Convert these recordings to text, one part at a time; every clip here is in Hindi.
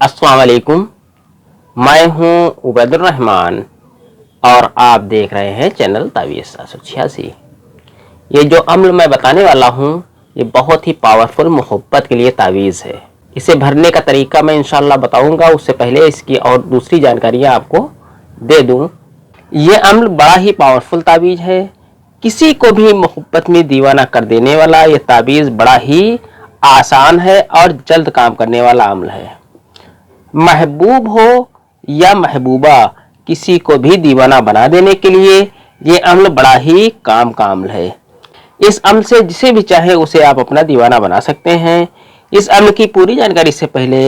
अस्सलाम वालेकुम। मैं हूं उबैदुर रहमान और आप देख रहे हैं चैनल तावीज़ 786। ये जो अम्ल मैं बताने वाला हूं ये बहुत ही पावरफुल मोहब्बत के लिए तावीज़ है। इसे भरने का तरीका मैं इंशाल्लाह बताऊंगा, उससे पहले इसकी और दूसरी जानकारियां आपको दे दूं। ये अम्ल बड़ा ही पावरफुल तावीज़ है। किसी को भी मोहब्बत में दीवाना कर देने वाला ये तावीज़ बड़ा ही आसान है और जल्द काम करने वाला अम्ल है। महबूब हो या महबूबा, किसी को भी दीवाना बना देने के लिए ये अम्ल बड़ा ही काम का अम्ल है। इस अम्ल से जिसे भी चाहे उसे आप अपना दीवाना बना सकते हैं। इस अम्ल की पूरी जानकारी से पहले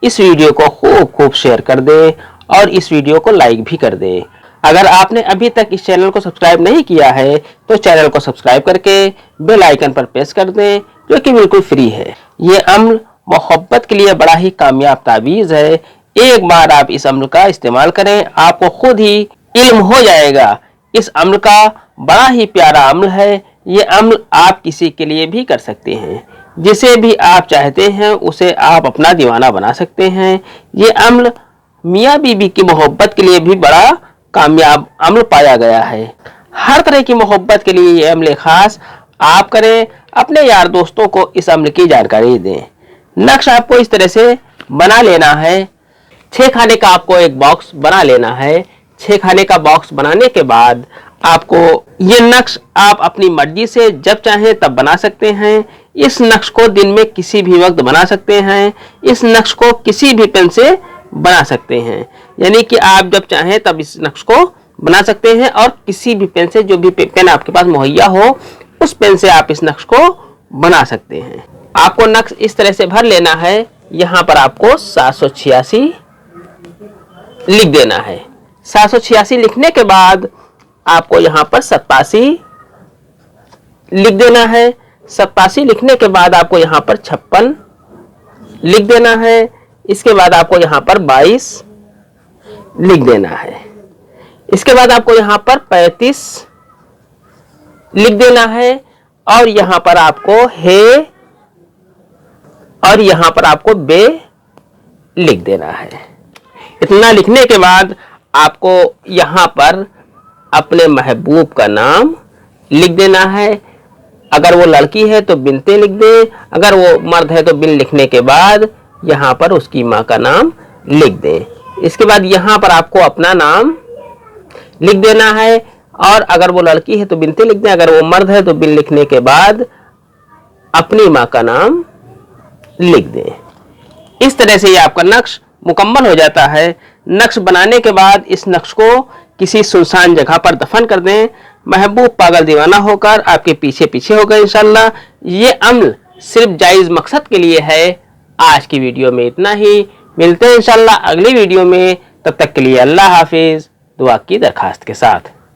इस वीडियो को खूब शेयर कर दे और इस वीडियो को लाइक भी कर दे। अगर आपने अभी तक इस चैनल को सब्सक्राइब नहीं किया है तो चैनल को सब्सक्राइब करके बेल आइकन पर प्रेस कर दें, जो कि बिल्कुल फ्री है। ये अम्ल मोहब्बत के लिए बड़ा ही कामयाब तावीज़ है। एक बार आप इस अम्ल का इस्तेमाल करें, आपको खुद ही इल्म हो जाएगा। इस अम्ल का बड़ा ही प्यारा अम्ल है। ये अम्ल आप किसी के लिए भी कर सकते हैं, जिसे भी आप चाहते हैं उसे आप अपना दीवाना बना सकते हैं। ये अम्ल मियाँ बीबी की मोहब्बत के लिए भी बड़ा कामयाब अम्ल पाया गया है। हर तरह की मोहब्बत के लिए ये अम्ल खास आप करें। अपने यार दोस्तों को इस अम्ल की जानकारी दें। नक्श आपको इस तरह से बना लेना है। 6 खाने का आपको एक बॉक्स बना लेना है। 6 खाने का बॉक्स बनाने के बाद आपको ये नक्श आप अपनी मर्जी से जब चाहें तब बना सकते हैं। इस नक्श को दिन में किसी भी वक्त बना सकते हैं। इस नक्श को किसी भी पेन से बना सकते हैं, यानी कि आप जब चाहें तब इस नक्श को बना सकते हैं और किसी भी पेन से, जो भी पेन आपके पास मुहैया हो उस पेन से आप इस नक्श को बना सकते हैं। आपको नक्श इस तरह से भर लेना है। यहां पर आपको 786 लिख देना है। 786 लिखने के बाद आपको यहां पर 87 लिख देना है। 87 लिखने के बाद आपको यहां पर 56 लिख देना है। इसके बाद आपको यहां पर 22 लिख देना है। इसके बाद आपको यहां पर 35 लिख देना है और यहां पर आपको है और यहां पर आपको बे लिख देना है। इतना लिखने के बाद आपको यहां पर अपने महबूब का नाम लिख देना है। अगर वो लड़की है तो बिनते लिख दे, अगर वो मर्द है तो बिन लिखने के बाद यहां पर उसकी मां का नाम लिख दें। इसके बाद यहां पर आपको अपना नाम लिख देना है और अगर वो लड़की है तो बिनते लिख दें, अगर वो मर्द है तो बिन लिखने के बाद अपनी मां का नाम लिख दें। इस तरह से ये आपका नक्श मुकम्मल हो जाता है। नक्श बनाने के बाद इस नक्श को किसी सुनसान जगह पर दफन कर दें। महबूब पागल दीवाना होकर आपके पीछे पीछे होगा इंशाल्लाह। ये अम्ल सिर्फ जायज़ मकसद के लिए है। आज की वीडियो में इतना ही। मिलते हैं इंशाल्लाह अगली वीडियो में। तब तक के लिए अल्लाह हाफिज, दुआ की दरखास्त के साथ।